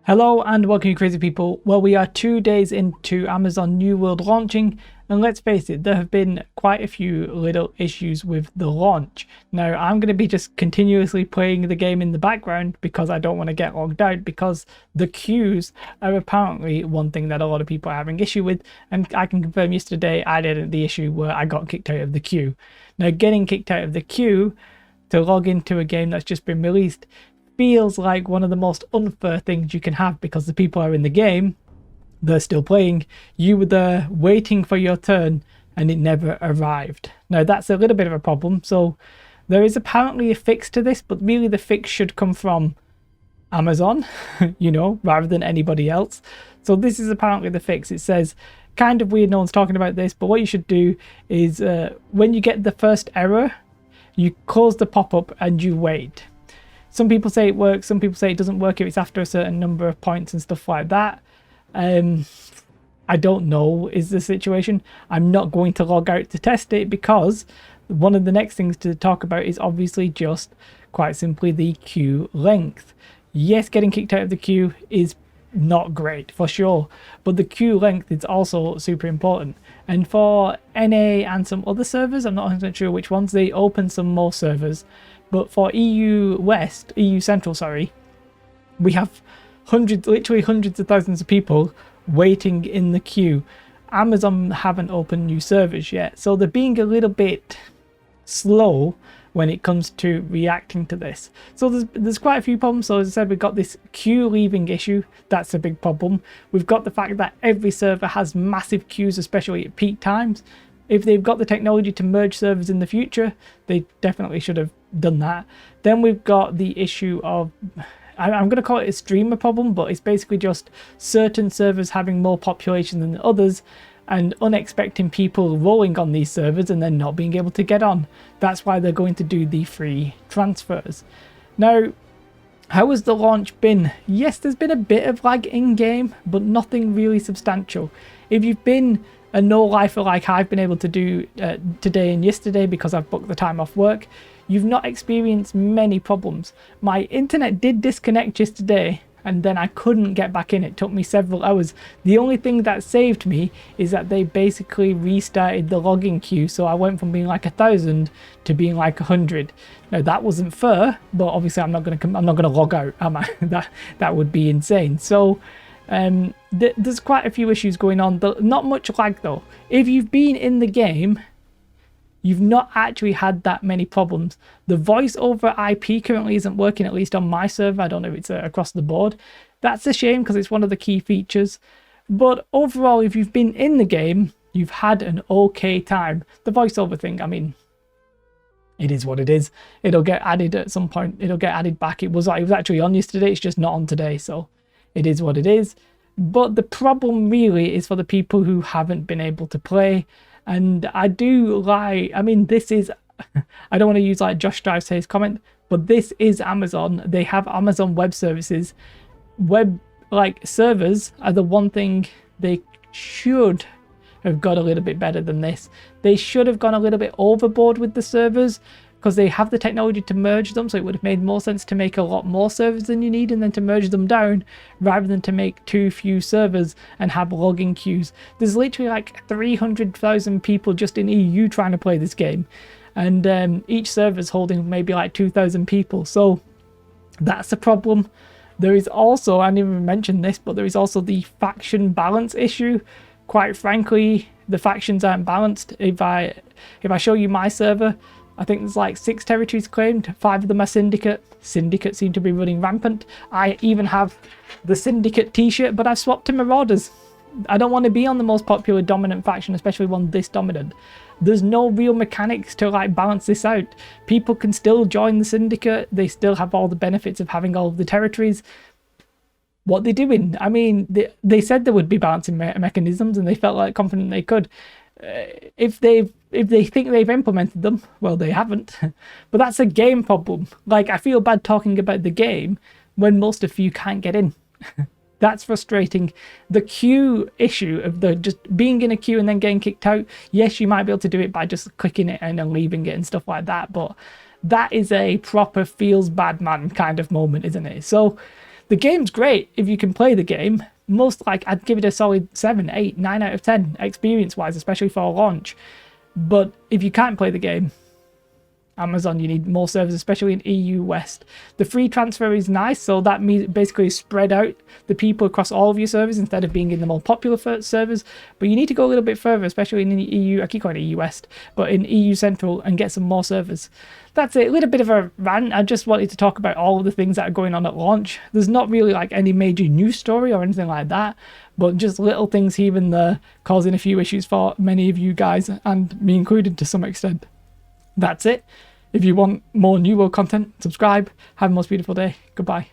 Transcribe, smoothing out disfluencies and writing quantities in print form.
Hello and welcome, you crazy people. Well, we are 2 days into Amazon New World launching, and let's face it, there have been quite a few little issues with the launch. Now, I'm going to be just continuously playing the game in the background because I don't want to get logged out, because the queues are apparently one thing that a lot of people are having issue with, and I can confirm yesterday I didn't the issue where I got kicked out of the queue. Now, getting kicked out of the queue to log into a game that's just been released feels like one of the most unfair things you can have, because the people are in the game, they're still playing, you were there waiting for your turn and it never arrived. Now that's a little bit of a problem, so there is apparently a fix to this, but really the fix should come from Amazon, rather than anybody else. So this is apparently the fix. It says, kind of weird, no one's talking about this, but what you should do is when you get the first error, you close the pop-up and you wait. Some people say it works, some people say it doesn't work if it's after a certain number of points and stuff like that. I don't know is the situation. I'm not going to log out to test it, because one of the next things to talk about is obviously just quite simply the queue length. Yes, getting kicked out of the queue is not great for sure, but the queue length is also super important. And for NA and some other servers, I'm not 100% sure which ones, they open some more servers. But for EU Central, we have literally hundreds of thousands of people waiting in the queue. Amazon haven't opened new servers yet, so they're being a little bit slow when it comes to reacting to this. So there's quite a few problems. So as I said, we've got this queue leaving issue. That's a big problem. We've got the fact that every server has massive queues, especially at peak times. If they've got the technology to merge servers in the future, they definitely should have done that. Then we've got the issue of, I'm going to call it a streamer problem, but it's basically just certain servers having more population than others and unexpected people rolling on these servers and then not being able to get on. That's why they're going to do the free transfers. Now, how has the launch been? Yes, there's been a bit of lag in game, but nothing really substantial. If you've been a no-lifer like I've been able to do today and yesterday because I've booked the time off work, you've not experienced many problems. My internet did disconnect yesterday and then I couldn't get back in. It took me several hours. The only thing that saved me is that they basically restarted the logging queue, so I went from being like 1,000 to being like 100. Now that wasn't fair, but obviously I'm not gonna log out, am I? that would be insane. So there's quite a few issues going on. Not much lag though. If you've been in the game, you've not actually had that many problems. The voice over IP currently isn't working, at least on my server. I don't know if it's across the board. That's a shame, because it's one of the key features. But overall, if you've been in the game, you've had an okay time. The voiceover thing, I mean, it is what it is. It'll get added at some point. It'll get added back. It was actually on yesterday. It's just not on today. So it is what it is. But the problem really is for the people who haven't been able to play. And I do lie. I mean, this is, I don't want to use like Josh Drive says comment, but this is Amazon. They have Amazon Web Services. Servers are the one thing they should have got a little bit better than this. They should have gone a little bit overboard with the servers, because they have the technology to merge them, so it would have made more sense to make a lot more servers than you need and then to merge them down, rather than to make too few servers and have logging queues. There's literally like 300,000 people just in EU trying to play this game, and each server's holding maybe like 2,000 people, so that's a problem. There is also, I didn't even mention this, but there is also the faction balance issue. Quite frankly, the factions aren't balanced. If I show you my server, I think there's like 6 territories claimed, 5 of them are Syndicate. Syndicate seem to be running rampant. I even have the Syndicate t-shirt, but I've swapped to Marauders. I don't want to be on the most popular dominant faction, especially one this dominant. There's no real mechanics to like balance this out. People can still join the Syndicate. They still have all the benefits of having all of the territories. What they're doing, I mean, they said there would be balancing mechanisms, and they felt like confident they could. If they think they've implemented them, well, they haven't. But that's a game problem. Like, I feel bad talking about the game when most of you can't get in. That's frustrating. The queue issue of the just being in a queue and then getting kicked out, yes, you might be able to do it by just clicking it and then leaving it and stuff like that, but that is a proper feels bad man kind of moment, isn't it? So The game's great if you can play the game. I'd give it a solid 7, 8, 9 out of 10 experience-wise, especially for a launch. But if you can't play the game, Amazon, you need more servers, especially in EU West. The free transfer is nice, so that means basically spread out the people across all of your servers instead of being in the more popular servers. But you need to go a little bit further, especially in the EU, I keep calling it EU West, but in EU Central, and get some more servers. That's it, a little bit of a rant. I just wanted to talk about all of the things that are going on at launch. There's not really like any major news story or anything like that, but just little things here and there causing a few issues for many of you guys, and me included to some extent. That's it. If you want more New World content, subscribe. Have a most beautiful day. Goodbye.